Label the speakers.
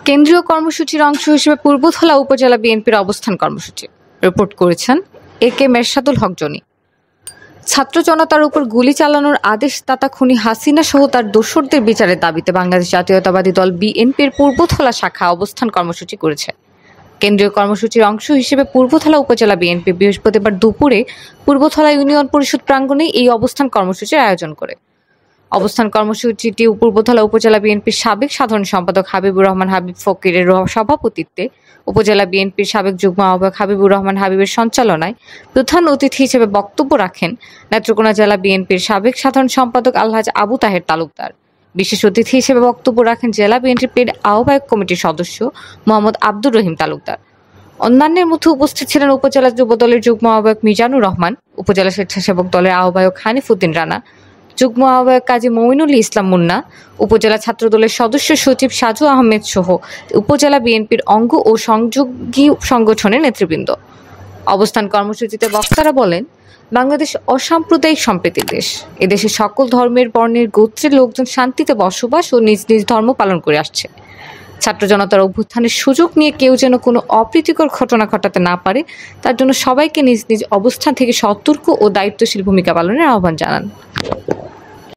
Speaker 1: কেন্দ্রীয় কর্মসূচির অংশ হিসেবে পূর্বধলা উপজেলা বিএনপির অবস্থান কর্মসূচি রিপোর্ট করেছেন একে মেরশাদুল হক জনি। ছাত্র জনতার উপর গুলি চালানোর আদেশদাতা খুনি হাসিনা সহ তার দোসরদের বিচারের দাবিতে বাংলাদেশ জাতীয়তাবাদী দল বিএনপির পূর্বধলা শাখা অবস্থান কর্মসূচি করেছে। কেন্দ্রীয় কর্মসূচির অংশ হিসেবে পূর্বধলা উপজেলা বিএনপি বৃহস্পতিবার দুপুরে পূর্বধলা ইউনিয়ন পরিষদ প্রাঙ্গণে এই অবস্থান কর্মসূচির আয়োজন করে। অবস্থান কর্মসূচিটি পূর্বধলা উপজেলা বিএনপির সাবেক সাধারণ সম্পাদক হাবিবুর রহমান হাবিব ফকিরের সভাপতিত্বে, উপজেলা বিএনপির সাবেক যুগ্ম আহ্বায়ক হাবিবুর রহমান হাবিবের সঞ্চালনায় প্রধান অতিথি হিসেবে বক্তব্য রাখেন নেত্রকোনা জেলা বিএনপির সাবেক সাধারণ সম্পাদক আলহাজ আবু তাহের তালুকদার। বিশেষ অতিথি হিসেবে বক্তব্য রাখেন জেলা বিএনপির আহ্বায়ক কমিটির সদস্য মোহাম্মদ আব্দুর রহিম তালুকদার। অন্যান্যের মধ্যে উপস্থিত ছিলেন উপজেলা যুবদলের যুগ্ম আহ্বায়ক মিজানুর রহমান, উপজেলা স্বেচ্ছাসেবক দলের আহ্বায়ক হানিফুদ্দিন রানা, যুগ্ম আহ্বায়ক কাজী মঈনুল ইসলাম মুন্না, উপজেলা ছাত্রদলের সদস্য সচিব সাজু আহমেদ সহ উপজেলা বিএনপির অঙ্গ ও সংযোগী সংগঠনের নেতৃবৃন্দ। অবস্থান কর্মসূচিতে বক্তারা বলেন, বাংলাদেশ অসাম্প্রদায়িক সম্প্রীতির দেশ। এদেশে সকল ধর্মের, বর্ণের, গোত্রের লোকজন শান্তিতে বসবাস ও নিজ নিজ ধর্ম পালন করে আসছে। ছাত্র জনতার অভ্যুত্থানের সুযোগ নিয়ে কেউ যেন কোনো অপ্রীতিকর ঘটনা ঘটাতে না পারে, তার জন্য সবাইকে নিজ নিজ অবস্থান থেকে সতর্ক ও দায়িত্বশীল ভূমিকা পালনের আহ্বান জানান।